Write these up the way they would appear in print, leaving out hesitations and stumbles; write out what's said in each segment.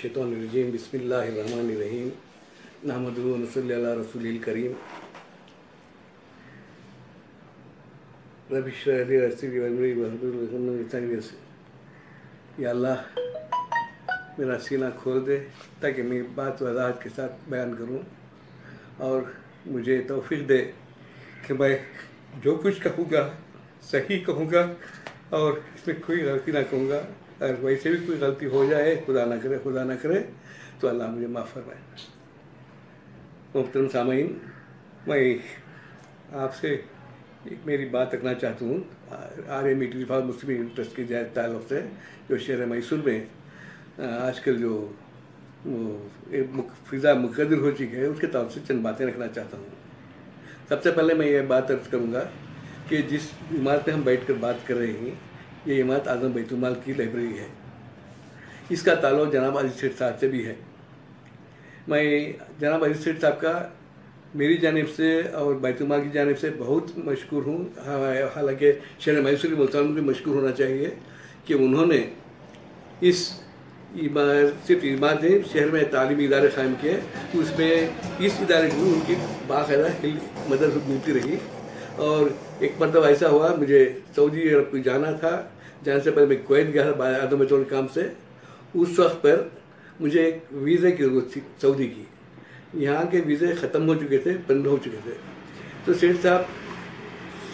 मिनश्शैतानिर्रजीम बिस्मिल्लाहिर्रहमानिर्रहीम नहमदुहु व नसल्ली अला रसूलिल करीम रब्बि इश्रह ली सदरी वयस्सिर ली अमरी वहलुल उक़दतम मिन लिसानी। या अल्लाह मेरा सीना खोल दे ताकि मैं बात वज़ाहत के साथ बयान करूं और मुझे तौफीक दे कि मैं जो कुछ कहूँगा सही कहूँगा और इसमें कोई गलती ना कहूँगा। अगर वैसे भी कोई गलती हो जाए, खुदा ना करे तो अल्लाह मुझे माफ़ फरमाए। मोहतरम सामीन, मैं आपसे एक मेरी बात रखना चाहता हूँ RMET फॉर मुस्लिम ट्रस्ट के ताल्लुक़ से, जो शहर मैसूर में आजकल जो फ़िज़ा मुक़द्दर हो चुकी है, उसके ताल्लुक़ से चंद बातें रखना चाहता हूँ। सबसे पहले मैं ये बात अर्ज़ करूँगा कि जिस इमारत में हम बैठ कर बात कर रहे हैं, ये इमारत आज़म बैतुल माल की लाइब्रेरी है। इसका ताल्लुक़ जनाब अजीज़ सेठ साहब से भी है। मैं जनाब अजीज़ सेठ साहब का मेरी जानिब से और बैतुल माल की जानिब से बहुत मशकूर हूँ। हालांकि शहर मैसूर के मुल्तान भी मशकूर होना चाहिए कि उन्होंने इस सिर्फ इमारत नहीं, शहर में तालीमी इदारे क़ायम किए। उसमें इस इदारे को उनकी बाकायदा मदद मिलती रही। और एक मरतबा ऐसा हुआ, मुझे सऊदी अरब को जाना था, जाने से पहले मैं कुवैत गया था आदम बैतुल काम से। उस वक्त पर मुझे एक वीज़े की ज़रूरत थी सऊदी की। यहाँ के वीज़े ख़त्म हो चुके थे, बंद हो चुके थे। तो सेठ साहब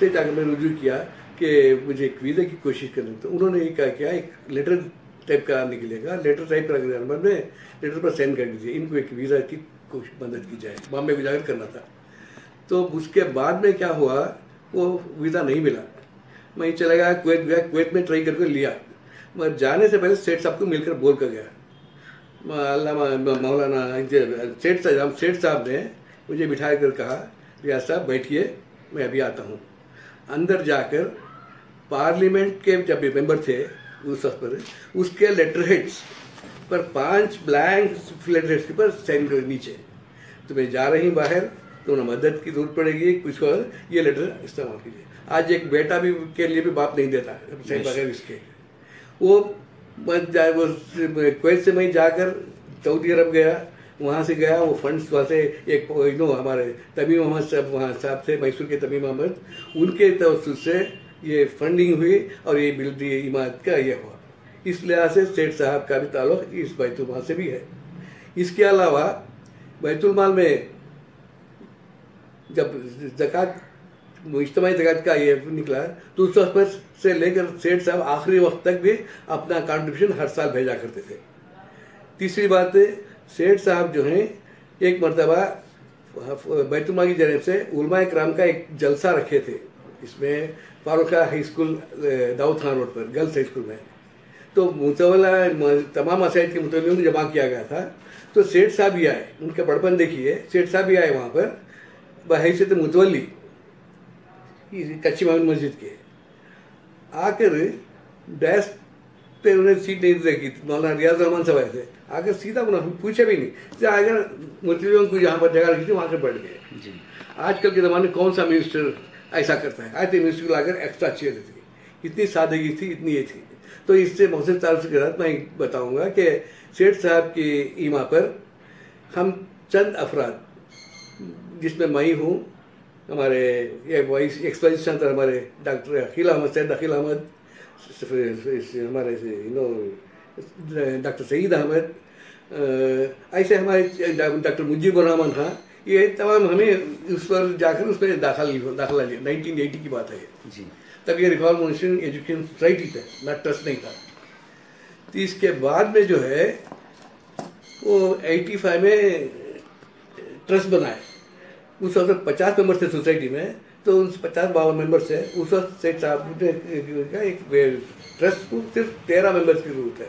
से जाकर मैंने रुजू किया कि मुझे एक वीज़े की कोशिश करनी। तो उन्होंने ये क्या किया, एक लेटर टाइप कराने के लिए कहा। लेटर टाइप कराने के बाद में लेटर पर साइन कर दीजिए, इनको एक वीज़ा की कोशिश मदद की जाए। बॉम्बे को जाकर करना था। तो उसके बाद में क्या हुआ, वो वीज़ा नहीं मिला। मैं चला गया कुवैत गया, कुवैत में ट्राई करके लिया। मगर जाने से पहले सेठ साहब को मिलकर बोल कर गया। मौलाना सेठ साहब ने मुझे बिठा कर कहा, रियाज साहब बैठिए, मैं अभी आता हूँ। अंदर जाकर पार्लियामेंट के जब मेंबर थे उस वक्त पर, उसके लेटर हेड्स पर 5 ब्लैंक लेटर हेड्स के पर साइन कर नीचे। तो मैं जा रही बाहर, तो उन्हें मदद की जरूरत पड़ेगी, कुछ और ये लेटर इस्तेमाल कीजिए। आज एक बेटा भी के लिए भी बाप नहीं देता साइन बगैर इसके। वो कुवैत से मैं जाकर सऊदी अरब गया, वहाँ से गया, वो फंड्स वहाँ से एक हमारे तमीम अहमद साहब वहाँ साहब थे, मैसूर के तमीम अहमद, उनके तवस्सुल से ये फंडिंग हुई और ये बिल्ड इमारत का ये हुआ। इस लिहाज से सेठ साहब का भी ताल्लुक़ इस बैतुल माल से भी है। इसके अलावा बैतुल माल में जब ज़कात इज्तिमाई ज़कात का ये निकला, तो उस वक्त से लेकर सेठ साहब आखिरी वक्त तक भी अपना कंट्रीब्यूशन हर साल भेजा करते थे। तीसरी बात, सेठ साहब जो हैं, एक मरतबा बैतुल माल की जानिब से उलमा इकराम का एक जलसा रखे थे। इसमें Farooqa high school Dawood Khan road पर गर्ल्स हाई स्कूल में, तो मुतवल्ला तमाम मसाइल के मुतवल्लियों को जमा किया गया था। तो सेठ साहब भी आए, उनका बड़पन देखिए, सेठ साहब भी आए वहाँ पर बहैसियत मुतवल्ली कच्ची मामून मस्जिद के। आकर डेस्क पे उन्हें सीट नहीं रखी, मौलाना रियाज रहमान साहब आए थे। आकर सीधा उन्होंने पूछा भी नहीं, आकर मुतवल्लियों को जहाँ पर जगह रखी थी वहाँ से बैठ गए। आजकल के ज़माने में कौन सा मिनिस्टर ऐसा करता है? आज मिनिस्टर को लाकर एक्स्ट्रा चेयर थी, इतनी सादगी थी, इतनी ये थी। तो इससे मोहसिन ताल्लुक़ के साथ मैं बताऊंगा कि सेठ साहब की ईमा पर हम चंद अफराद, जिसमें मैं हूँ, हमारे ये वाइस एक्स हमारे डॉक्टर अखिल अहमद, सैयद अखिल अहमद, हमारे डॉक्टर सईद अहमद, ऐसे हमारे डॉक्टर मुजीबुर रहमान खां, ये तमाम हमें उस पर जाकर उसमें दाखिला लिया। 1980 की बात है जी। तब ये रिफॉर्मेशन एजुकेशन सोसाइटी था, ना ट्रस्ट नहीं था। तो इसके बाद में जो है वो 85 में ट्रस्ट बनाए। उस वक्त 50 मेंबर थे सोसाइटी में, तो उन 50-52 मेंबर से उस वक्त सेठ साहब ने एक ट्रस्ट को सिर्फ 13 मेंबर्स की जरूरत है।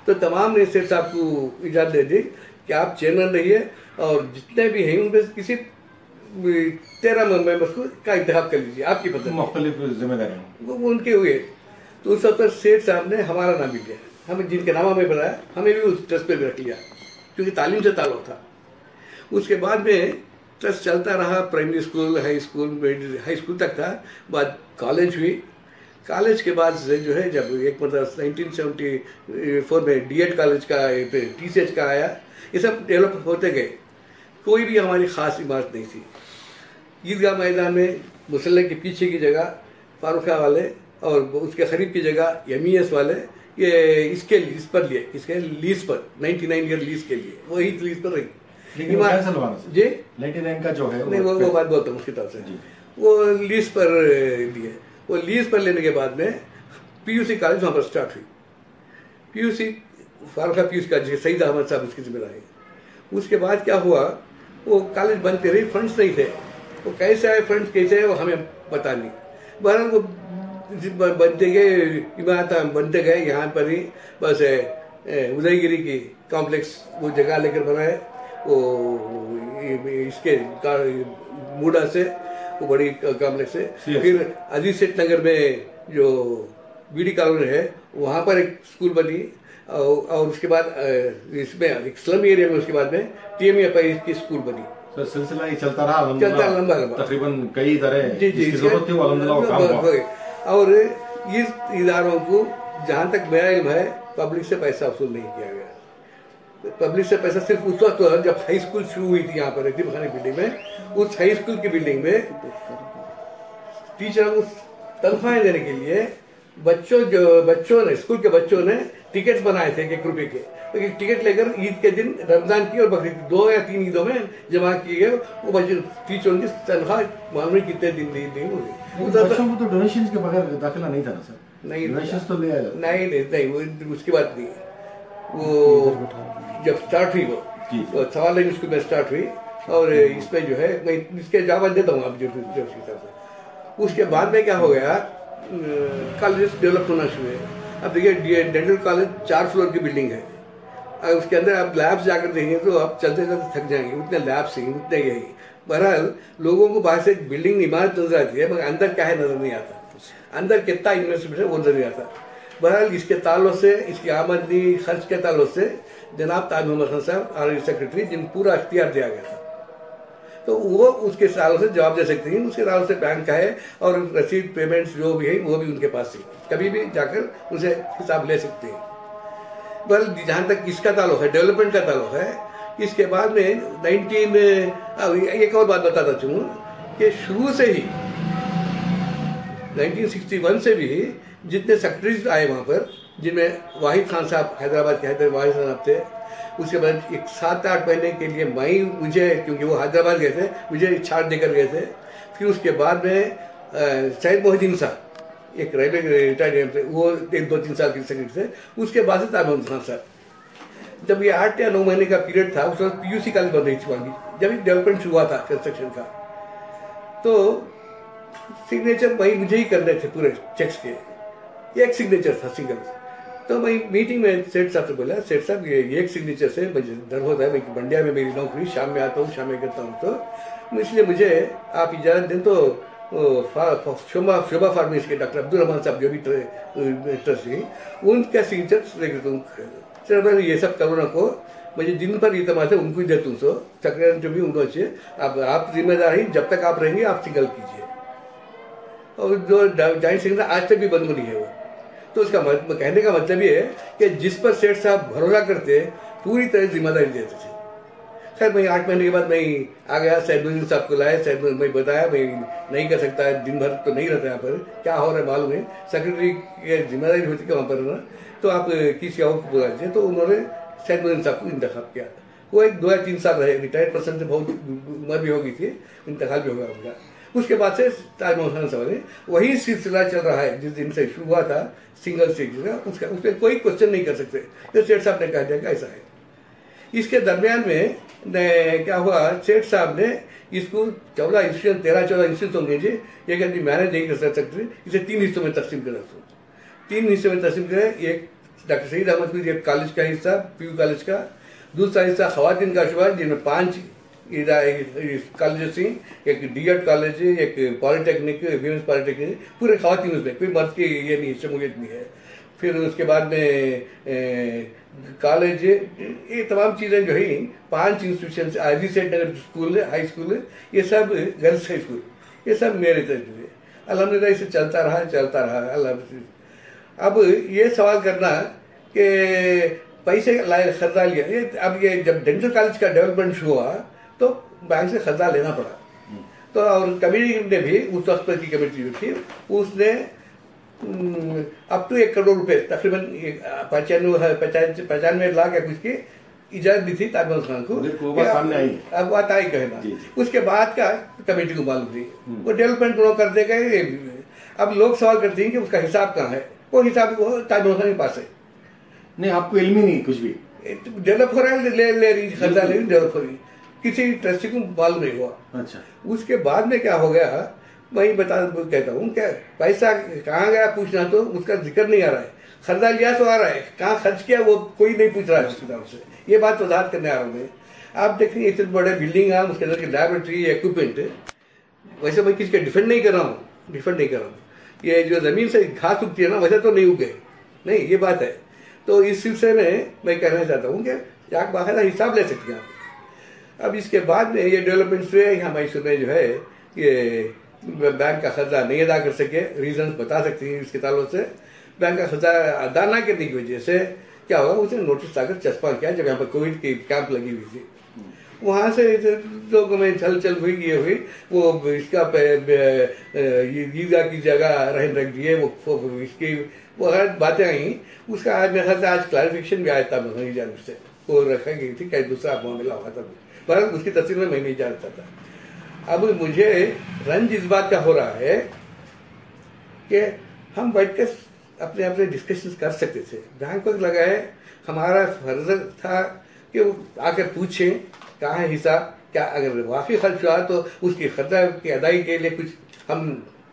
तो तमाम ने सेठ साहब को इजाज़त दे दी कि आप चेयरमैन रहिए और जितने भी हैं उनमें किसी 13 मेंबर्स को का इंतखाब कर लीजिए, आपकी पसंद मुख्तलिफ जिम्मेदारियाँ वो उनके हुए। तो उस वक्त सेठ साहब ने हमारा नाम भी लिया, हमें जिनके नाम हमें बताया, हमें भी उस ट्रस्ट पे भी रख लिया, क्योंकि तालीम से ताल्लुक़ था। उसके बाद में ट्रस्ट चलता रहा, प्राइमरी स्कूल, हाई स्कूल तक था। बाद कॉलेज हुई, कॉलेज के बाद से जो है जब एक मतलब 1974 में डीएड कॉलेज का टीसीएच का आया, ये सब डेवलप होते गए। कोई भी हमारी खास इमारत नहीं थी। ईदगाह मैदान में मुसल्ले के पीछे की जगह फारूखा वाले और उसके करीब की जगह एमईएस वाले ये इसके इस पर लिए, इसके लीज पर 99 ईयर लीज के लिए वही लीज पर रही। जी 99 का जो है नहीं वो बात बोलता हूँ उसकी तरफ से, वो लीज पर लिए। वो लीज पर लेने के बाद में पीयूसी कॉलेज वहाँ पर स्टार्ट हुई। पीयूसी फारूखा पीयूसी का सईद अहमद साहब उसकी जिम्मेदारी। उसके बाद क्या हुआ, वो कॉलेज बनते रही, फंड्स नहीं थे। वो कैसे आए फंड्स कैसे आए वो हमें पता नहीं। बहरहाल वो बनते गए, इमारत बनते गए। यहाँ पर ही बस उदयगिरी की कॉम्प्लेक्स वो जगह लेकर बनाए। वो इसके मूडा से वो बड़ी कॉम्प्लेक्स है। फिर अजीत सेठ नगर में जो बीडी कॉलोनी है वहाँ पर एक स्कूल बनी और उसके बाद इसमें एक स्लम एरिया में उसके बाद में टीएमएफआई की स्कूल बनी। तो सिलसिला ही चलता रहा, लंबा तकरीबन कई तरह जिसकी जरूरत थी वो अल्हम्दुलिल्लाह काम हुआ। और इस इदारों को जहाँ तक मेरा इल्म है पब्लिक से पैसा वसूल नहीं किया गया। पब्लिक से पैसा सिर्फ उस वक्त तो जब हाई स्कूल शुरू हुई थी यहाँ पर यतीम खाने बिल्डिंग में। उस हाई स्कूल की बिल्डिंग में टीचरों को तनख्वाहें देने के लिए बच्चों ने स्कूल के बच्चों ने टिकट्स बनाए थे 1 रुपए के। तो एक टिकट लेकर ईद के दिन, रमजान की और बकरीद 2 या 3 ईदों में जमा किए गए। वो बच्चे टीचरों की तनख्वाह मामले कितने दिन नहीं हुई। बच्चों को तो डोनेशन के बगैर दाखिला नहीं था ना सर? नहीं, डोनेशन तो ले आया। नहीं वो उसकी बात नहीं। वो जब स्टार्ट हुई वो सवा लाइन स्कूल में स्टार्ट हुई और इसमें जो है मैं इसके जवाब देता हूँ आप जो हिसाब से। उसके बाद में क्या हो गया, कॉलेज डेवलप होना शुरू है। अब देखिए डेंटल कॉलेज 4 फ्लोर की बिल्डिंग है। अगर उसके अंदर आप लैब्स जाकर देखेंगे तो आप चलते चलते थक जाएंगे, उतने लैब्स हैं, उतने यही। बहरहाल लोगों को बाहर से एक बिल्डिंग इमारत नजर आती है मगर अंदर क्या है नजर नहीं आता, अंदर कितना इन्वेस्टमेंट है वो नजर नहीं आता। बहरहाल इसके ताल्लुक से, इसकी आमदनी खर्च के ताल्लुक से जनाब ताज मोहम्मद खान साहब आर्मी सेक्रेटरी जिन पूरा अख्तियार दिया गया था, तो वो उसके सालों से जवाब दे सकते हैं। उसके सालों से बैंक का है और रसीद पेमेंट्स जो भी है वो भी उनके पास है, कभी भी जाकर उनसे हिसाब ले सकते हैं। बल जहाँ तक इसका ताल्लुक है, डेवलपमेंट का ताल्लुक है, इसके बाद में एक और बात बताता चलूँ कि शुरू से ही 1961 से भी जितने सेक्रेटरीज आए वहाँ पर, जिनमें वाहिद खान साहब हैदराबाद के वाहिद साहब थे। उसके बाद एक 7-8 महीने के लिए मुझे, क्योंकि वो हैदराबाद गए थे, मुझे छाट देकर गए थे। फिर उसके बाद में सैयद मोहिद्दीन साहब एक रेलवे रिटायर्ड थे, वो 1-2-3 साल के सेक्रेटरी थे। उसके बाद से ताज मोहम्मद खान साहब। जब ये 8 या 9 महीने का पीरियड था उस वक्त पीयूसी कॉलेज बन रही थी वहाँ की, जब डेवलपमेंट शुरू हुआ था कंस्ट्रक्शन का। तो सिग्नेचर भाई मुझे ही करने थे पूरे चेक्स के, एक सिग्नेचर था सिंगल। तो मैं मीटिंग में सेठ साहब से बोला, सेठ साहब ये एक सिग्नेचर से मुझे डर होता है, मैं मंडिया में मेरी नौकरी, शाम में आता हूँ, शाम में करता हूँ, तो इसलिए मुझे आप इजाज़त दें। तो शोभा फार्मेसी के डॉक्टर अब्दुल रहमान साहब जो भी ट्रस्टी, उनका सिग्नेचर लेकर तुम सर मैं ये सब करो ना को मुझे जिन पर इतमाद है उनको ही दे तुम सो सेक्रेटरी जो भी उनको अच्छे आप जिम्मेदार ही, जब तक आप रहेंगे आप सिंगल कीजिए। और जो जॉइंट सेक्रेटरी आज तक भी बंद नहीं है वो। तो उसका कहने का मतलब ये है कि जिस पर सेठ साहब भरोसा करते पूरी तरह जिम्मेदारी देते थे। खैर मैं 8 महीने के बाद मैं आ गया, सैयद साहब को लाया, सैयद मैं बताया मैं नहीं कर सकता, दिन भर तो नहीं रहता यहाँ पर, क्या हो रहा है मालूम है, सेक्रेटरी की जिम्मेदारी होती है वहाँ पर ना, तो आप किसी और को बुला दीजिए। तो उन्होंने सैयद साहब को इंतखाब किया। वो एक 2 या 3 साल रहे, रिटायर्ड पर्सन से बहुत उम्र भी हो गई थी, इंतकाल भी हो गया उनका। उसके बाद से ताज मोहम्मद खान साहब ने वही सिलसिला चल रहा है जिस दिन से शुरू हुआ था सिंगल स्टेज का, उस पर कोई क्वेश्चन नहीं कर सकते। तो सेठ साहब ने कह दिया कि ऐसा है। इसके दरमियान में क्या हुआ, सेठ साहब ने इसको 14 इंस्टीट्यूशन 13-14 इंस्टीट्यूट होंगे जी, ये कहती मैनेज नहीं कर सकते, इसे 3 हिस्सों में तकसीम कर 3 हिस्सों में तकसीम करें। एक डॉक्टर सईद अहमद एक कॉलेज का हिस्सा, पीयू कॉलेज का, दूसरा हिस्सा खवातीन का शुबा जिनमें 5 कॉलेज थी, एक डीएड कॉलेज, एक पॉलिटेक्निक, वीमेंस पॉलिटेक्निक, पूरे खवातीन उसमें, कोई मर्द की ये नहीं शमूलियत नहीं है। फिर उसके बाद में कॉलेज, ये तमाम चीज़ें जो है 5 इंस्टीट्यूशन, अजीत सेठ नगर स्कूल है, हाई स्कूल है, ये सब गर्ल्स हाई स्कूल, ये सब मेरे तरफ है। अल्हम्दुलिल्लाह इसे चलता रहा अल्लाह। अब ये सवाल करना कि पैसे लाए खर्चा लिया, अब ये जब डेंटल कॉलेज का डेवलपमेंट हुआ तो बैंक से खर्चा लेना पड़ा। तो और कमेटी ने भी उस वक्त की कमेटी जो थी उसने अप टू 1 करोड़ रुपए तकरीबन 95 लाख या कुछ की इजाजत दी थी ताजमहल खान को। सामने आई, अब बात आई कहना, उसके बाद का कमेटी को मालूम थी, वो डेवलपमेंट ग्रो कर देगा। अब लोग सवाल करते हैं कि उसका हिसाब कहाँ है, वो हिसाब वो ताजमहल खान के पास है। नहीं, आपको इल्म ही नहीं कुछ भी, डेवलप हो रहा है, ले रही खर्चा ले रही, डेवलप हो रही, किसी ट्रस्टी को मालूम नहीं हुआ। अच्छा, उसके बाद में क्या हो गया, वही कहता हूँ क्या पैसा कहाँ गया पूछना तो उसका जिक्र नहीं आ रहा है, खर्चा लिया तो आ रहा है, कहाँ खर्च किया वो कोई नहीं पूछ रहा है उसकी तरफ से। ये बात वजाहत करने आ रहा हूँ मैं। आप देख रहे हैं इतने बड़े बिल्डिंग है, उसके अंदर की लैबोरेटरी इक्विपमेंट, वैसे मैं किसी का डिफेंड नहीं कर रहा हूँ, ये जो जमीन से घास उगती है ना वैसे तो नहीं उगे, नहीं ये बात है। तो इस सिलसिले में मैं कहना चाहता हूँ कि आप बाकायदा हिसाब ले सकते हैं आप। अब इसके बाद में ये डेवलपमेंट हुए, यहाँ मैसूर में जो है ये बैंक का खर्चा नहीं अदा कर सके, रीजन बता सकती हैं इसके ताल्लुक से। बैंक का खर्चा अदा न करने की वजह से क्या होगा, उसने नोटिस लाकर चस्पा किया जब यहाँ पर कोविड की कैंप लगी हुई थी। वहाँ से लोगों में छल हुई, ये हुई, वो इसका ईदगाह की जगह रहन रख दिए, वो इसकी वो हर बातें आई। उसका आज मेरे ख्याल से आज क्लैरिफिकेशन भी आया था मेरी जानब से, वो रखा गई थी, कहीं दूसरा मामला हुआ था, पर उसकी तस्वीर में मैं नहीं जानता था। अब मुझे रंज इस बात का हो रहा है कि हम बैठ कर अपने डिस्कशन कर सकते थे। जहाँ को लगा है हमारा फर्ज था कि वो आकर पूछें कहाँ है हिसाब, क्या अगर वाकई खर्च हुआ तो उसकी खर्चा की अदायगी के लिए कुछ हम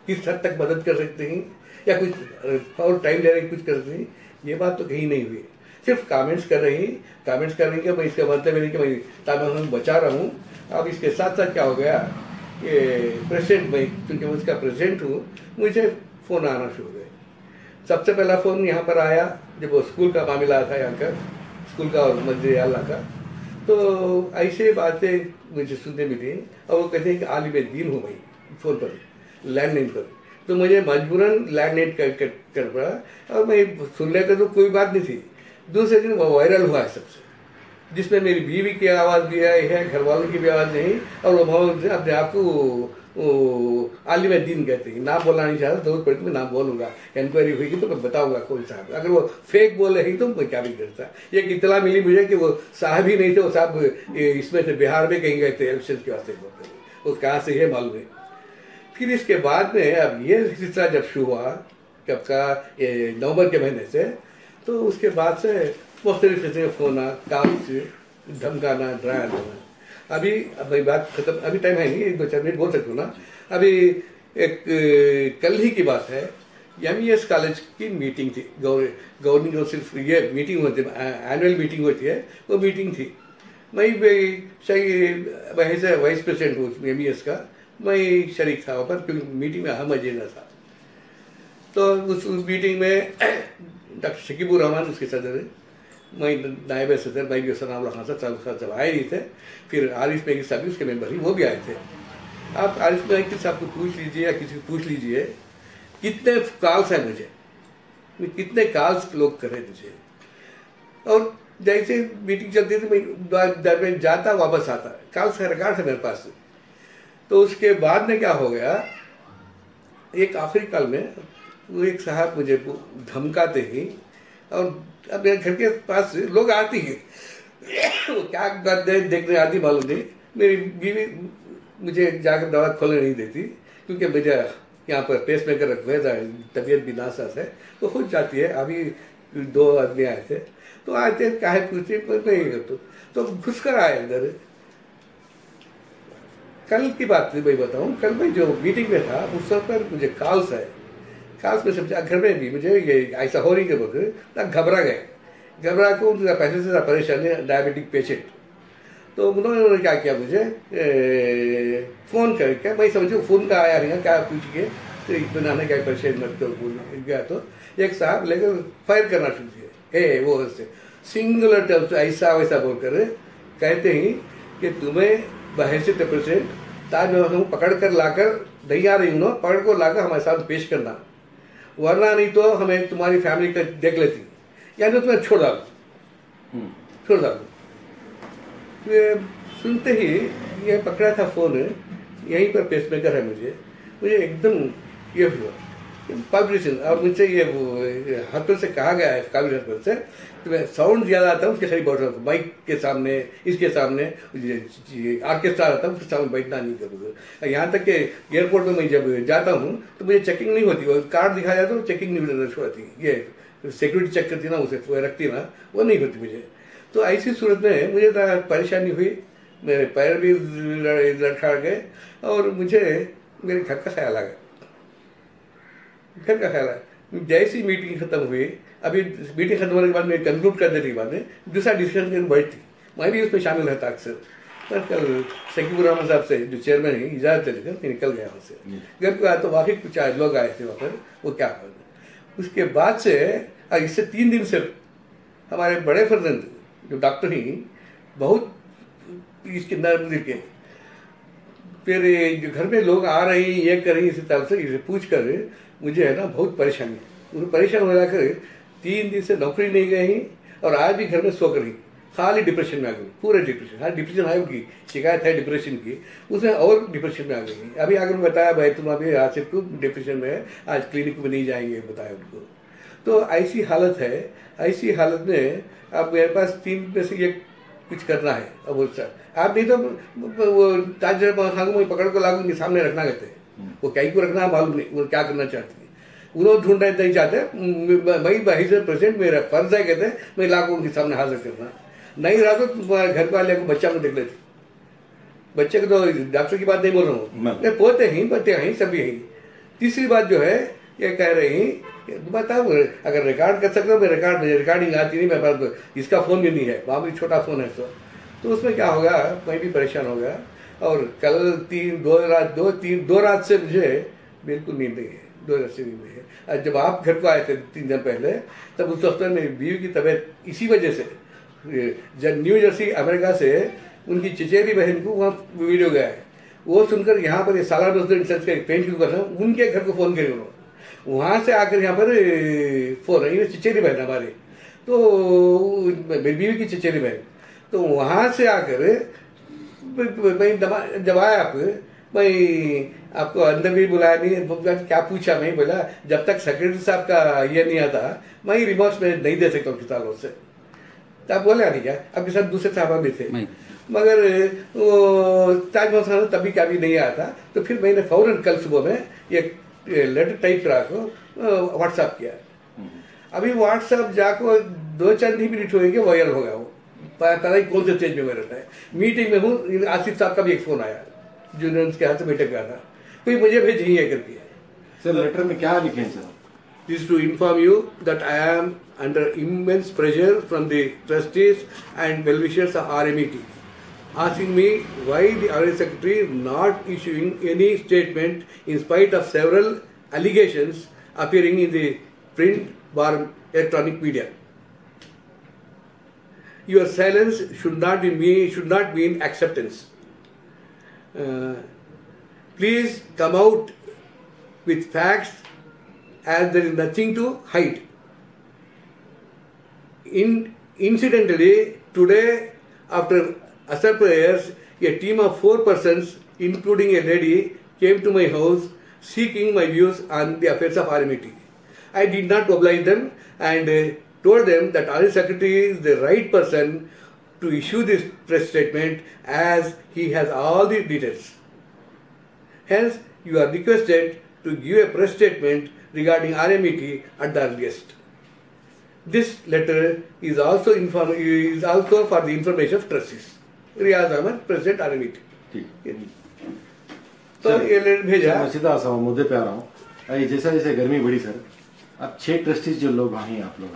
किस हद तक मदद कर सकते हैं, या कुछ और टाइम ले रहे कुछ कर सकते हैं। ये बात तो कहीं नहीं हुई, सिर्फ कमेंट्स कर रही कि मैं इसका मतलब नहीं कि मैं ताजमहल बचा रहा हूँ। अब इसके साथ साथ क्या हो गया, ये प्रेसिडेंट, मैं क्योंकि मैं उसका प्रेसिडेंट हूँ, मुझे फ़ोन आना शुरू हो गए। सबसे पहला फ़ोन यहाँ पर आया जब वो स्कूल का मामला था, यहाँ का स्कूल का और मस्जिद आला का। तो ऐसे बातें मुझे सुनने मिली और वो कहते हैं कि आलिम दीन हूँ मैं, फ़ोन पर लैंडलाइन पर। तो मुझे मजबूरन लैंडलाइन कर पड़ा और मैं सुन लेता तो कोई बात नहीं थी। दूसरे दिन वो वायरल हुआ है सबसे, जिसमें मेरी बीवी की आवाज़ भी आई है, घर वालों की भी आवाज़ नहीं, और वो अपने आप को आलिम दीन कहते हैं। नाम बोलना नहीं चाहता, जरूरत पड़ी तो मैं नाम बोलूंगा, इंक्वायरी हुई तो मैं बताऊंगा कौन साहब। अगर वो फेक बोल रहे तो मैं क्या भी करता। एक इतला मिली मुझे कि वो साहब ही नहीं थे, वो साहब इसमें थे, बिहार में कहीं गए थे इलेक्शन के वास्ते बोलते, वो कहाँ से ये मालूम है। फिर इसके बाद में अब ये सिलसिला जब शुरू हुआ, कब का नवंबर के महीने से, तो उसके बाद से मुख्तलिफ किस्म के फोन आ, काम से धमकाना, डराया देना। अभी अब बात खत्म, अभी टाइम है नहीं, 1-2-4 मिनट बोल सकते हो ना। अभी एक कल ही की बात है, MES कॉलेज की मीटिंग थी, गवर्निंग जो सिर्फ ये मीटिंग होती है, एनुअल मीटिंग होती है, वो मीटिंग थी। मैं वहीं से वाइस प्रेसिडेंट हूँ MES का, मैं शरीक था वहाँ पर, क्योंकि मीटिंग में अहम एजेंडा था। तो उस मीटिंग में डॉक्टर शकीबुर रहमान उसके सदर है, मैं नायब सदर, मैं भी सलाम खान साहब आए नहीं थे। फिर आरिफ मेगी साहब भी उसके मेंबर ही, वो भी आए थे। आप आरिफ मेगी साहब को पूछ लीजिए या किसी को पूछ लीजिए कितने कॉल्स हैं मुझे, कितने कॉल्स लोग कर रहे मुझे। और जैसे मीटिंग चलती थी मैं जाता वापस आता, कॉल्स का रिकॉर्ड है मेरे पास। तो उसके बाद में क्या हो गया, एक आखिरी काल में वो एक साहब मुझे धमकाते ही, और अब मेरे घर के पास लोग आती है, वो क्या देखने आती मालूम नहीं। मेरी बीवी मुझे जाकर दवा खोलने नहीं देती, क्योंकि मुझे यहाँ पर पेस मेकर रखा था, तबीयत भी नासाज है, तो खुद जाती है। अभी 2 आदमी आए थे, तो आते काहे पूछते, नहीं करते, तो घुस कर आए अंदर। कल की बात मैं बताऊँ, कल मैं जो मीटिंग में था उस वक्त पर मुझे कॉल्स है, खास में समझा घर में भी मुझे ये ऐसा हो रही के बोलते घबरा को उनका पैसे से परेशानी है, डायबिटिक पेशेंट। तो उन्होंने क्या किया, मुझे फ़ोन करके, मैं समझो फ़ोन का आया नहीं, क्या पूछ के तो बनाने का परेशान मत तो भूल गया। तो एक साहब लेकर फायर करना शुरू किया, वो उससे सिंगुलर टर्म से ऐसा वैसा बोल कर कहते हैं कि तुम्हें बहैसियत प्रेसिडेंट ताजमहल को पकड़ कर लाकर, नहीं आ रही हूँ ना, पकड़ को लाकर हमारे साथ पेश करना, वरना नहीं तो हमें तुम्हारी फैमिली का देख लेती, यानी तुम्हें छोड़ डालो। ये सुनते ही ये पकड़ा था फोन, यहीं पर पेसमेकर है, मुझे एकदम ये हुआ वाइब्रेशन। और मुझसे ये हस्पताल से कहा गया है, काबिल हस्पताल से, तो साउंड ज़्यादा आता है उसके सही बैठ रहा हूँ, माइक के सामने, इसके सामने आर्केस्ट्रा आता है उसके सामने बैठना नहीं करूँगा। यहाँ तक कि एयरपोर्ट में मैं जब जाता हूँ तो मुझे चेकिंग नहीं होती, और कार्ड दिखाया जाता है तो चेकिंग नहीं होती, ये सिक्योरिटी चेक करती ना, उसे रखती ना, वो नहीं होती मुझे। तो ऐसी सूरत में मुझे परेशानी हुई, मेरे पैर भी लड़खड़ गए, और मुझे मेरे घर का ख्याल आ गया। घर का ख्याल है, जैसी मीटिंग खत्म हुई, अभी मीटिंग खत्म होने के बाद मैं कंक्लूड कर देने के बाद दूसरा डिस्कशन बैठती, मैं भी उसमें शामिल रहता अक्सर। पर कल शकीबुर रहमान साहब से, जो चेयरमैन है, इजाज़त लेकर मैं निकल गया वहाँ से। घर को आया तो वाकई कुछ लोग आए थे वहाँ पर, वो क्या कर, उसके बाद से इससे 3 दिन से हमारे बड़े फर्जंद जो डॉक्टर ही बहुत इसके नर्म दिल के, फिर जो घर में लोग आ रहे हैं, ये कर रही, इसी तरह से इसे पूछ कर मुझे है ना बहुत परेशानी, उन्हें परेशान हो जाकर 3 दिन से नौकरी नहीं गई, और आज भी घर में सो कर खाली डिप्रेशन में आ गई, पूरे डिप्रेशन। हाँ, डिप्रेशन आयोग की शिकायत है डिप्रेशन की, उसमें और डिप्रेशन में आ गई। अभी अगर बताया भाई तुम अभी आज से क्यों डिप्रेशन में है, आज क्लिनिक में नहीं जाएंगे, बताया उनको। तो ऐसी हालत है, ऐसी हालत में अब मेरे पास 3 में से ये कुछ करना है। अब वो सर आप नहीं तो वो ताज मैं पकड़ को लागू सामने रखना कहते हैं, वो क्या को रखना मालूम नहीं, वो क्या करना चाहती है, उन्होंने ढूंढना नहीं चाहते। मैं वाइस प्रेसिडेंट, मेरा फर्ज है कहते हैं, मैं लाकर उनके सामने हाजिर करना, नहीं रहा तो तुम्हारे घर वाले को बच्चा को देख लेते। बच्चे को तो डॉक्टर की बात नहीं बोल रहा हूँ, पोते ही बच्चे हैं सभी हैं। तीसरी बात जो है ये कह रही, बताओ अगर रिकॉर्ड कर सकते हो, मैं रिकॉर्डिंग आती नहीं, मेरे पास तो इसका फोन भी नहीं है, मामूली छोटा फोन है तो उसमें क्या होगा, मैं भी परेशान हो गया। और कल 2 रात से मुझे बिल्कुल नींद नहीं है, 2 रात से नींद नहीं है। जब आप घर को आए थे 3 दिन पहले, तब उस वक्त मेरी बीवी की तबीयत इसी वजह से, जब न्यू जर्सी अमेरिका से उनकी चचेरी बहन को वहाँ वीडियो गया है, वो सुनकर यहाँ पर सालार मजदूर का पेंट क्यों करना, उनके घर को फोन करे उन्होंने, वहाँ से आकर यहाँ पर फोन है, चचेरी बहन हमारी, तो बीवी की चचेरी बहन, तो वहाँ से आकर मैं जब आया मैं आपको अंदर भी बुलाया नहीं, क्या पूछा, मैं बोला जब तक सेक्रेटरी साहब का ये नहीं आता मैं रिमोट्स में नहीं दे सकता हूँ किताबों से। तो आप बोले नहीं क्या, आपके साथ दूसरे साहब भी थे, मगर वो ताजमहल साहब तभी क्या भी नहीं आया था। तो फिर मैंने फौरन कल सुबह में एक लेटर टाइप करा को व्हाट्सएप किया। अभी व्हाट्सएप जाको 2-4 मिनट होंगे वायरल हो गया, वो पता नहीं कौन से स्टेज में मैं रहता है। मीटिंग में हूँ, आसिफ साहब का भी एक फोन आया जो उनके हाथ से बैठक गया था, कोई मुझे भेजी है करके। सर लेटर में क्या लिखे sir? This to inform you that I am under immense pressure from the trustees and well-wishers of RMET, asking me why the RA Secretary is not issuing any statement in spite of several allegations appearing in the print or electronic media. Your silence should not mean acceptance. Please come out with facts, as there is nothing to hide. Incidentally, today, after Asar prayers, a team of 4 persons, including a lady, came to my house seeking my views on the affairs of RMET. I did not oblige them and told them that RA Secretary is the right person to issue this press statement, as he has all the details. Hence, you are requested to give a press statement regarding RMET at the earliest. This letter is also for the information of trustees. Riyaz Ahmed, president RMET। तो ये letter भेजा। मैं सीधा सा मुद्दे पे आ रहा हूँ। जैसे जैसे गर्मी बढ़ी सर, अब 6 ट्रस्टीज जो लोग हैं आप लोग,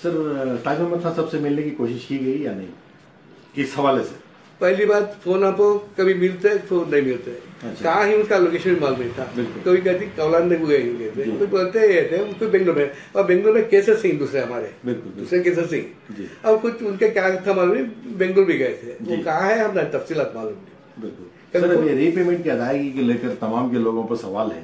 सर ताजमहल साहब सबसे मिलने की कोशिश की गई या नहीं, किस हवाले से? पहली बात, फोन आपको कभी मिलते है, फोन नहीं मिलते। अच्छा। कहाँ ही उसका लोकेशन भी मालूम नहीं था। कभी कहती कौलान में गए थे, कोई बोलते थे कोई बेंगलोर में, और बेंगलोर में केसर सिंह दूसरे हमारे, दूसरे केसर सिंह, और कुछ उनके क्या था मालूम नहीं, बेंगलोर भी गए थे। वो कहाँ है अपना तफसीलात मालूम नहीं। सर अभी रीपेमेंट की अदायगी को लेकर तमाम के लोगों पर सवाल है।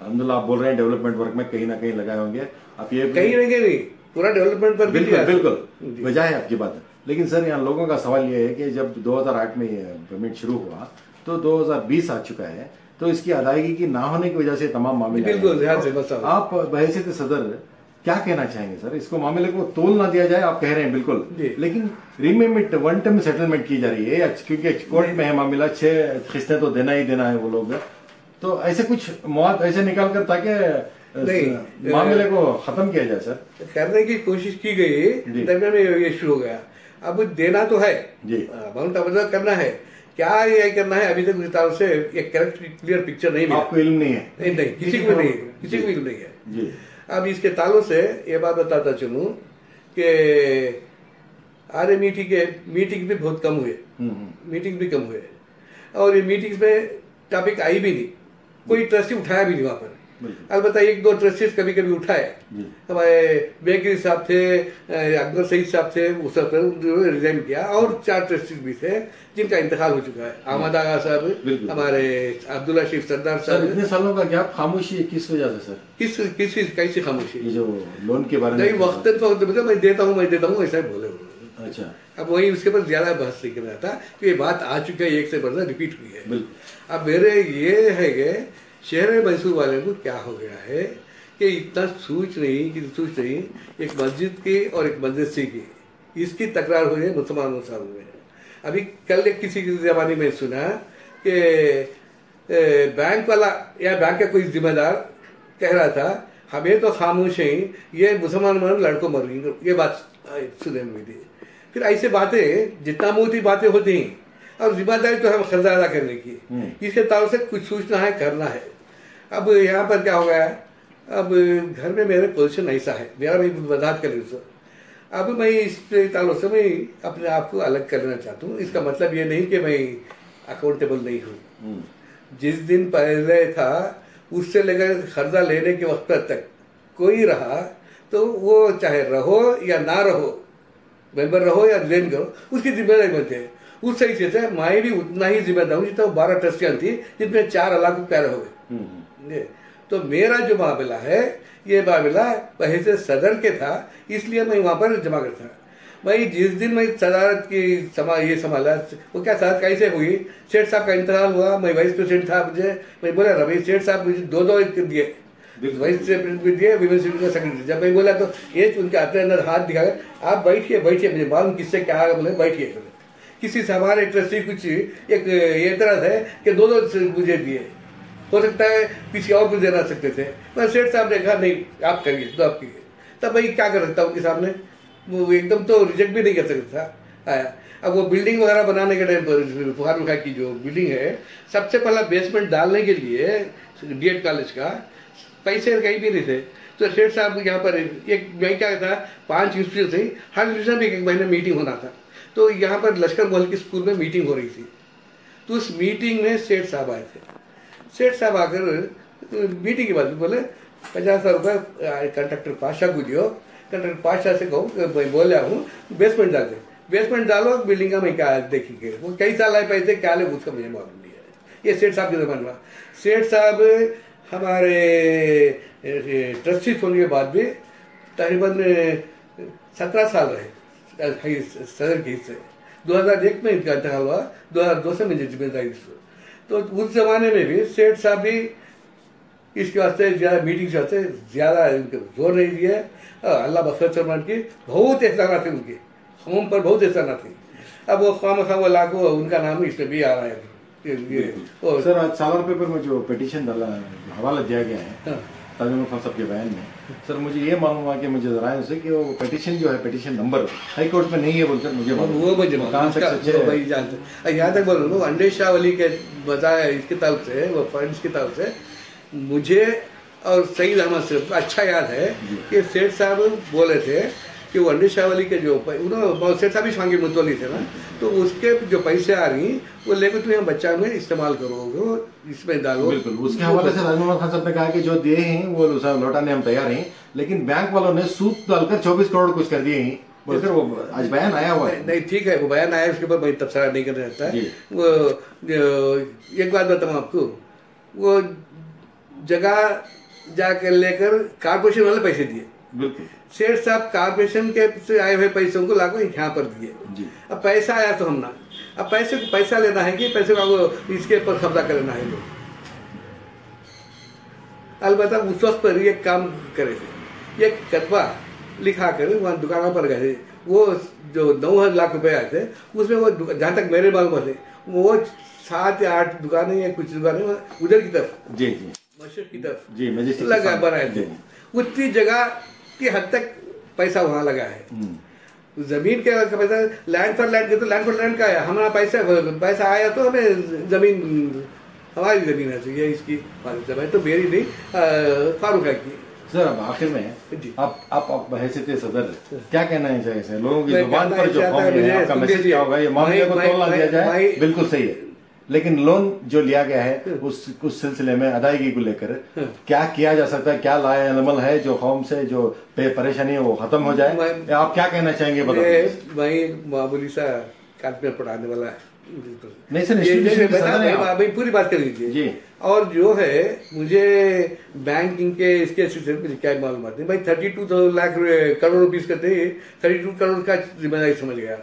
अल्हम्दुलिल्लाह आप बोल रहे हैं डेवलपमेंट वर्क में कहीं ना कहीं लगाए होंगे, आप ये कहीं नहीं पूरा डेवलपमेंट पर बिल्कुल बिल्कुल वजह है आपकी बात। लेकिन सर यहाँ लोगों का सवाल ये है कि जब 2008 में पेमेंट शुरू हुआ तो 2020 आ चुका है, तो इसकी अदायगी की ना होने की वजह से तमाम मामले बिल्कुल आप बहैसियत सदर क्या कहना चाहेंगे सर? इसको मामले को तोल ना दिया जाए, आप कह रहे हैं बिल्कुल, लेकिन रीपेमेंट वन टाइम सेटलमेंट की जा रही है क्योंकि कोर्ट में है मामला, 6 किस्तें तो देना ही देना है वो लोग, तो ऐसे कुछ मौत ऐसे निकाल कर ताकि मामले को खत्म किया जाए सर। करने की कोशिश की गई, दरमियान में ये शुरू हो गया। अब देना तो है जी, अमाउंट अवधा करना है, क्या ये करना है अभी तक उस तरह से एक करेक्ट क्लियर पिक्चर नहीं मिला। आपको इल्म नहीं है? नहीं किसी को नहीं, किसी को इल्म नहीं है जी। अब इसके तालों से ये बात बताता चलूं कि आर मीटिंग भी बहुत कम हुए, मीटिंग भी कम हुए, और ये मीटिंग्स में टॉपिक आई भी नहीं, कोई ट्रस्टी उठाया भी नहीं वहां पर। अलबत्ता 1-2 ट्रस्टीज कभी कभी उठाए, हमारे बेकरी साहब थे, अकबर सईद साहब थे, उस सब रिजाइन किया, और 4 ट्रस्टीज भी थे जिनका इंतकाल हो चुका है। अहमद आगा साहब, हमारे अब्दुल्ला शीफ सरदार साहब। इतने सालों का गैप, खामोशी है किस वजह से सर? कैसी खामोशी? ये जो लोन के बारे में नहीं, वक्त तो मैं देता हूँ ऐसा बोले। अच्छा, अब वही उसके ऊपर ज्यादा बहस नहीं करना था कि ये बात आ चुकी है, एक से बढ़कर रिपीट हुई है। अब मेरे ये है कि शहर मैसूर वाले को क्या हो गया है कि इतना सूच नहीं, एक मस्जिद की और एक मदरसे की, इसकी तकरार हो रही है मुसलमानों में। अभी कल एक किसी जमाने में सुना कि बैंक वाला या बैंक का कोई जिम्मेदार कह रहा था हमें तो खामोश है, ये मुसलमान लड़कों मर गई, ये बात सुनने में मिली। फिर ऐसे बातें जितना मोटी बातें होती हैं, और जिम्मेदारी तो हम खर्चा अदा करने की, इसके तार से कुछ सोचना है, करना है। अब यहाँ पर क्या हो गया, अब घर में मेरे पोजीशन ऐसा है, मेरा भी वजाहत कर लीजिए। अब मैं इस तालों से मैं अपने आप को अलग करना चाहता हूँ। इसका मतलब ये नहीं कि मैं अकाउंटेबल नहीं हूँ। जिस दिन पहले था उससे लेकर कर्जा लेने के वक्त तक कोई रहा तो वो चाहे रहो या ना रहो, मेंबर रहो या रिजाइन करो, उसकी जिम्मेदारी बनती है। उस तरीके से मैं भी उतना ही जिम्मेदार हूँ जितना 12 ट्रस्टियां थी, जिसमें 4 अलग प्यारे हो गए। तो मेरा जो मामला है, ये मामला पहले से सदर के था, इसलिए मैं वहां पर जमा करता। भाई जिस दिन मैं सदारत की ये संभाला, वो क्या सदारत कैसे हुई, सेठ साहब का इंतकाल हुआ, मैं वाइस प्रेसिडेंट था, मैं बोला रवि सेठ साहब मुझे 2 दिए, वाइस प्रेसिडेंट भी दिए, विमेन सेक्रेटरी। जब मैं बोला तो ये उनके अपने अंदर हाथ दिखा, आप बैठिए मुझे मालूम किससे क्या बोले, बैठिए। किसी से हमारे ट्रस्टी कुछ एक ये तरह है कि 2 मुझे दिए, हो सकता है किसी और को देना सकते थे, पर सेठ साहब ने कहा नहीं आप करिए, तो आप कीजिए। तब भाई क्या कर सकता उनके सामने, वो एकदम तो रिजेक्ट भी नहीं कर सकता था। अब वो बिल्डिंग वगैरह बनाने के टाइम पर फुहार खां की जो बिल्डिंग है, सबसे पहला बेसमेंट डालने के लिए डीएड कॉलेज का पैसे कहीं भी नहीं थे, तो सेठ साहब यहाँ पर एक मैं क्या था 5 इंस्टीट्यूट थे, हर इंस्टीट्यूशन में एक महीने मीटिंग होना था। तो यहाँ पर लश्कर महल के स्कूल में मीटिंग हो रही थी, तो उस मीटिंग में सेठ साहब आए थे। सेठ साहब आकर मीटिंग के बाद बोले 50,000 रुपये कंट्रक्टर पाशाह को दियो, कंट्रक्टर पाशाह से कहो मैं बोल रहा हूँ बेसमेंट डाल दे, बेसमेंट डालो, बिल्डिंग का मैं क्या देखेंगे, वो कई साल आए पैसे क्या ले उसका मुझे मालूम नहीं है। ये सेठ साहब के जमाने में, सेठ साहब हमारे ट्रस्टी होने के बाद भी तकरीबन 17 साल रहे सदर के हिस्से। 2001 में इनका इंतकाल हुआ, 2002 से मुझे जिम्मेदारी। तो उस जमाने में भी सेठ साहब भी इसके वास्ते ज्यादा मीटिंग से वास्ते ज्यादा जोर नहीं दिए। अल्लाह बखर सलमान की बहुत एहसानात थे, उनके होम पर बहुत एहसानात थी। अब वो खाम खा वो लाखों उनका नाम इसमें भी आ रहा है। सर आज सालाना पेपर में जो पिटीशन डाला हवाला दिया गया है ताजुल खान साहब के बयान में, सर मुझे ये मालूम हुआ कि मुझे जराये से कि वो पिटीशन जो है, पिटीशन नंबर हाई कोर्ट में नहीं है बोलकर मुझे वो मुझे भाई जानते। यहाँ तक बोल रहा हूँ अंडे शाह वली के बताया इसकी तरफ से, वो फ्रेंड्स की तरफ से मुझे और सईद अहमद से अच्छा याद है कि सेठ साहब बोले थे कि वो अंडे शाह वली के जो उन्होंने सेठ साहब ही शांगी मुतवली थे ना, तो उसके जो पैसे आ रही वो लेकर तुम्हें बच्चा में इस्तेमाल करोगे, इसमें डालो। बिल्कुल, उसके हवाले से राजमोहन खान साहब ने कहा कि जो दिए हैं वो लौटाने हम तैयार हैं, लेकिन बैंक वालों ने सूद डालकर 24 करोड़ कुछ कर दिए हैं। बोलकर वो आज बयान आया हुआ है। नहीं ठीक है, वो बयान आया, उसके ऊपर मैं तबसरा नहीं करना चाहता है। वो एक बात बताऊँ आपको, वो जगह जाकर लेकर कारपोरेशन वाले पैसे दिए। बिल्कुल। सेठ साहब कारपोरेशन के से आए हुए पैसों को लाकर यहाँ पर दिए। अब पैसा आया तो हम ना, अब पैसे को पैसा लेना है कि पैसे को इसके ऊपर कब्जा कर लेना है लोग। अलबत्ता उस वक्त पर ये काम करे थे, ये कतबा लिखा कर वहाँ दुकानों पर गए थे। वो जो 9 लाख रुपए आए थे उसमें वो जहाँ तक मेरे मालूम थे वो 7 या 8 दुकानें या कुछ दुकानें उधर की तरफ जी जी मशरक की तरफ जी मैजेस्टिक लगा बनाए थे। उतनी जगह की हद तक पैसा वहाँ लगा है। जमीन के पैसा लैंड फॉर लैंड के तो लैंड फॉर लैंड का है, हमारा पैसा आया तो हमें जमीन हमारी जमीन है, ये इसकी जमीन तो मेरी नहीं फारूक है की। सर अब आखिर में आप हैसियत सदर क्या कहना है चाहिए लोगों की जुबान पर जो कौम है, आपका मैसेज क्या होगा? ये मामले को तोल ना दिया जाए, बिल्कुल सही है, लेकिन लोन जो लिया गया है उस सिलसिले में अदायगी को लेकर क्या किया जा सकता है? क्या लाए अमल है जो कौम से जो परेशानी है वो खत्म हो जाए? आप क्या कहना चाहेंगे बताइए। भाई मामूली सा काट में पढ़ाने वाला है नहीं सर, भाई पूरी बात कर लीजिए जी। और जो है मुझे बैंकिंग के इसके सिलसिले में क्या मालूम नहीं भाई। 32 लाख करोड़ रुपीस का थे, 32 करोड़ का जिम्मेदारी समझ गया।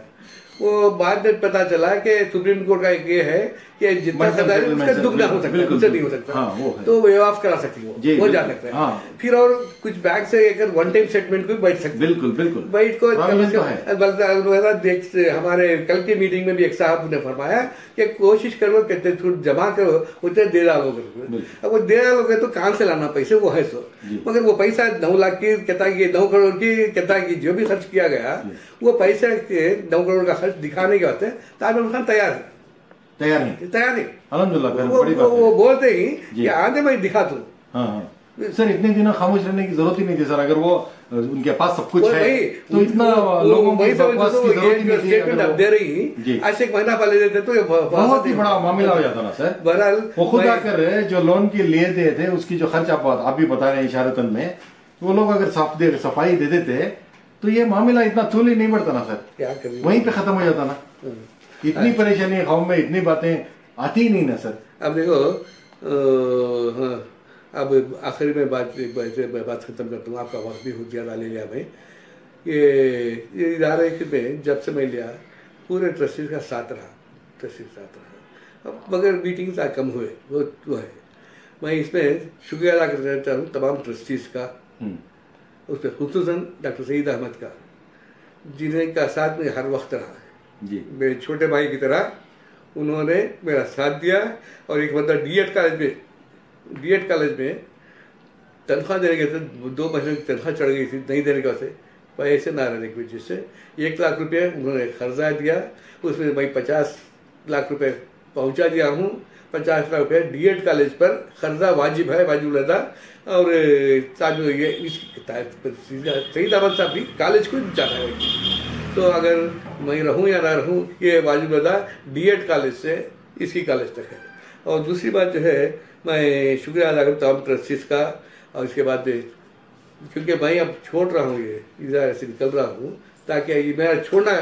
वो बाद में पता चला कि सुप्रीम कोर्ट का ये है कि जितना खर्चा है उसका दुगना हो सकता है, उससे नहीं हो सकता। तो वे ऑफ करा सकती वो जा सकता है। फिर और कुछ बैंक से अगर वन टाइम सेटलमेंट को बैठ सकते, बिल्कुल बिल्कुल बैठ को देख। हमारे कल की मीटिंग में भी एक साहब ने फरमाया कि कोशिश करो कितने छूट जमा करो उतने दे डालो। अब वो दे डालोगे तो कहाँ से लाना पैसे, वो है सो। मगर वो पैसा 9 लाख की कहता की 9 करोड़ की कहता की जो भी खर्च किया गया वो पैसे 9 करोड़ का खर्च दिखाने के बाद तामिर खान तैयार नहीं। अल्हम्दुलिल्लाह वो बोलते ही कि आगे मैं दिखा दूं। सर इतने दिनों खामोश रहने की जरूरत ही नहीं थी सर। अगर वो उनके पास सब कुछ है तो इतना लोगों की बकवास की जरूरत ही नहीं थी। दे रही आज से एक महीना पहले देते तो बहुत ही बड़ा मामला हो जाता ना सर। बहरहाल वो खुद आकर जो लोन के लिए दिए थे उसकी जो खर्च आप भी बता रहे हैं इशारतन में, वो लोग अगर सफाई दे देते तो ये मामला इतना तूल ही नहीं बढ़ता ना सर, क्या करें वहीं पे खत्म हो जाता ना। इतनी परेशानी कौम में इतनी बातें आती ही नहीं ना सर। अब देखो अब आखिरी में बात खत्म करता हूँ, आपका वक्त भी हो ज्यादा ले लिया मैं। ये इदारे में जब से मैं लिया पूरे ट्रस्टी का साथ रहा। अब मगर मीटिंग्स कम हुए वो है। मैं इसमें शुक्रिया अदा करना चाहता हूँ तमाम ट्रस्टीज का, उसमें खुसूसन डॉक्टर सईद अहमद का, जिनका साथ में हर वक्त रहा है। मेरे छोटे भाई की तरह उन्होंने मेरा साथ दिया। और एक बंदा डीएड कॉलेज में तनख्वाह देने के थे, 2 महीने की तनख्वाह चढ़ गई थी, नहीं देने के वजह पैसे ना रहने की वजह से 1 लाख रुपये उन्होंने कर्जा दिया। उसमें मैं 50 लाख रुपये पहुंचा दिया हूँ। 50 लाख रुपये डीएड कॉलेज पर कर्जा वाजिब है, वाजिब लदा। और ये सईद अहमद साहब भी कॉलेज को जाना है, तो अगर मैं रहूं या ना रहूं ये वाजिब लदा डीएड कॉलेज से इसी कॉलेज तक है। और दूसरी बात जो है मैं शुक्रिया अदा करता हूँ ट्रस्टीज का। और इसके बाद क्योंकि मैं अब छोड़ रहा हूँ, ये इधर से निकल रहा हूँ, ताकि ये मेरा छोड़ना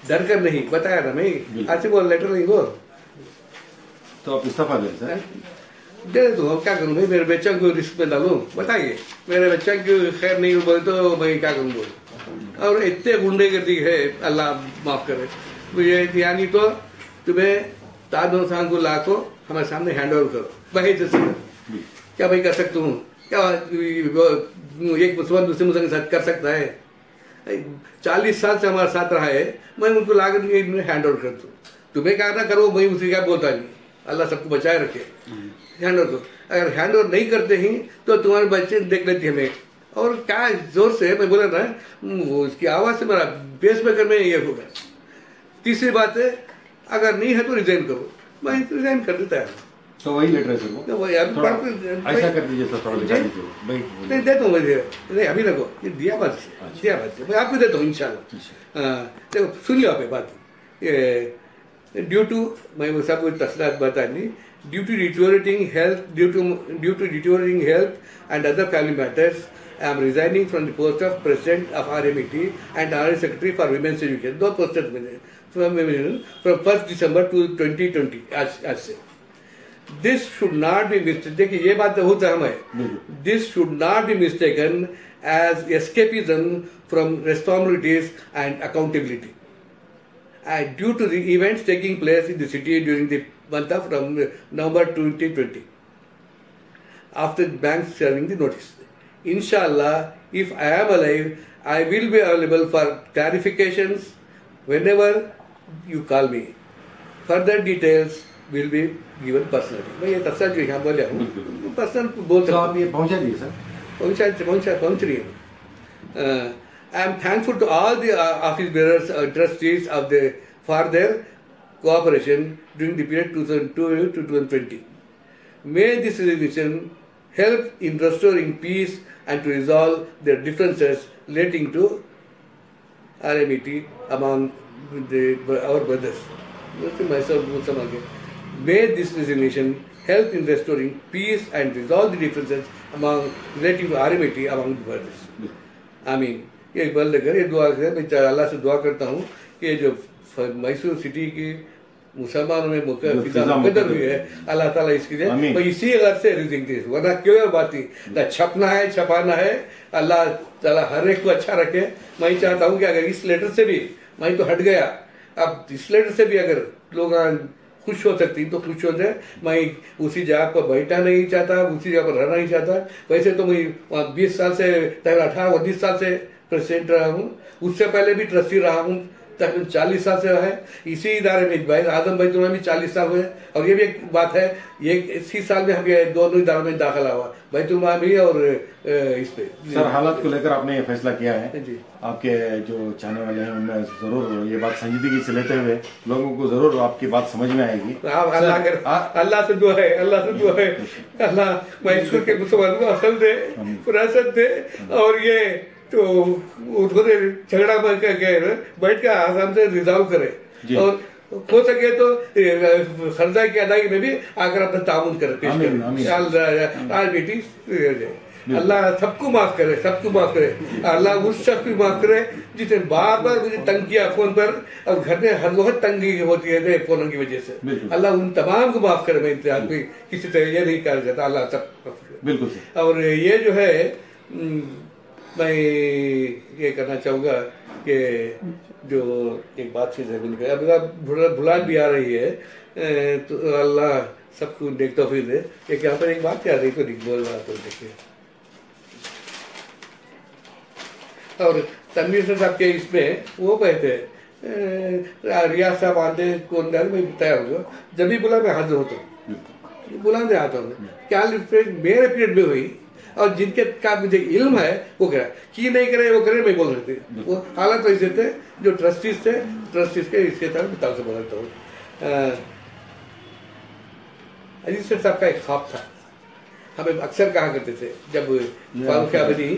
डर कर नहीं बताया ना मैं आज से वो लेटर नहीं हो तो आप इस्तीफा दें सर? दे दो, अब क्या करूँ भाई, मेरे बच्चों को रिस्क में डालूं? बताइए, मेरे बच्चों की खैर नहीं बोले तो मैं क्या करूँ? और इतने गुंडेगर्दी है, अल्लाह माफ करे मुझे। यानी तो तुम्हें ताज खान को लाखों हमारे सामने हैंड ओवर करो भाई से क्या भाई कर सकता हूँ? क्या एक मुसलमान दूसरे मुसलमान के साथ कर सकता है? 40 साल से हमारे साथ रहा है, मैं उनको लाकर हैंड ओवर कर दूँ। तुम्हें क्या ना करो, मैं उसे क्या बोलता नहीं। अल्लाह सबको बचाए रखे। हैंड ओवर करो, अगर हैंड ओवर नहीं करते ही तो तुम्हारे बच्चे देख लेती हमें। और क्या जोर से मैं बोला ना, उसकी आवाज से मेरा बेस मेकर में ये होगा। तीसरी बात है, अगर नहीं है तो रिजाइन करो। मैं रिजाइन कर देता है तो वही लेटर है सर वो? तो वही ऐसा कर दीजिए सर, थोड़ा दिखा दीजिए। नहीं देता हूँ मुझे, नहीं अभी रखो, ये दिया बात मैं आपको देता हूँ इंशाल्लाह। देखो सुनिए आप बात, ये ड्यू टू मैं वो सब कुछ तफसीलात बता नहीं, due to deteriorating health and other family matters I am resigning from the post of President of RMET and Honorary Secretary for Women's Education. दो पोस्टर from 1st December 2020 आज से. This should not be mistaken. देखिए ये बात बहुत अहम है. This should not be mistaken as escapism from responsibilities and accountability. And due to the events taking place in the city during the month of November 2020, after the bank serving the notice. Inshallah, if I am alive, I will be available for clarifications whenever you call me. Further details will be given personally. मैं ये तफसील जो यहाँ बोल रहा हूँ, personal बोल सकता हूँ. आप ये पहुँचा दिए सर? पहुँच रही है. I am thankful to all the office bearers and trustees for their cooperation during the period 2002 to 2020. May this resolution help in restoring peace and to resolve their differences relating to RMET among our brothers. May this resolution help in restoring peace and resolve the differences relating to RMET among the brothers. Amin. ये बल लेकर ये दुआ करें. मैं अल्लाह से दुआ करता हूँ कि जो मैसूर सिटी की मुसलमानों में मुकद्दर हुई है, अल्लाह ताला इसकी दे. मैं इसी घर से रिजिंग थी, वरना क्यों बात थी ना. छपना है, छपाना है. अल्लाह ताला हर एक को अच्छा रखे. मैं चाहता हूँ कि अगर इस लेटर से भी मैं तो हट गया, अब इस लेटर से भी अगर लोग खुश हो सकती तो खुश हो जाए. मैं उसी जगह पर बैठना नहीं चाहता, उसी जगह पर रहना नहीं चाहता. वैसे तो मैं वहाँ 20 साल से 18-19 साल से प्रेसिडेंट रहा हूँ. उससे पहले भी ट्रस्टी रहा हूँ. तकरीबन 40 साल से रहा है इसी इदारे में. भाई आजम भाई तुम्हें भी 40 साल हुए. और ये भी एक बात है, ये इसी साल में हम ये दोनों इदारों में दाखिला हुआ, बैतुल भी और इस पे. सर हालात को लेकर आपने ये फैसला किया है जी. आपके जो चाहने वाले हैं उनमें जरूर ये बात संजीदगी से लेते हुए लोगों को जरूर आपकी बात समझ में आएगी. अल्लाह से दुआ है, अल्लाह से दुआ है. अल्लाह मैसूर के मुसलमानों को असल दे, फरासत दे. और ये तो उन्होंने झगड़ा बैठ के आसाम से रिजॉल्व करे. और हो सके तो खर्चा की अदायगी में भी आकर अपना ताउन करे, पेश करे. बेटी अल्लाह सबको माफ करे, सबको माफ करे. अल्लाह उस शख्स को माफ करे जिसने बार बार मुझे तंग किया फोन पर, और घर में हर वक्त तंगी होती है फोन की वजह से. अल्लाह उन तमाम को माफ करे. मैं इंतजार किसी तरह ये नहीं कर जाता. अल्लाह सब बिल्कुल. और ये जो है मैं ये करना चाहूँगा कि जो एक बात से जमीन का अब भुला भी आ रही है, तो अल्लाह सबको नेक तौफीक दे. एक यहाँ पर एक बात याद रही तो बोल रहा तो देखिए. और तनवीर साहब के इसमें वो कहते रियाज साहब आते कौन मैं तैयार हो जब भी बोला मैं हाजिर होता हूँ, बुलाने आता हूँ. क्या मेरे पीरियड में हुई और जिनके का मुझे इल्म है वो करा कि नहीं करे वो करे, मैं बोल सकती. वो हालत वैसे थे जो ट्रस्टीज थे, ट्रस्टीज के इसके तरह मिताल से बोलता हूँ. अजीज साहब का एक ख्वाब था, हमें अक्सर कहा करते थे जब फारूक आबदी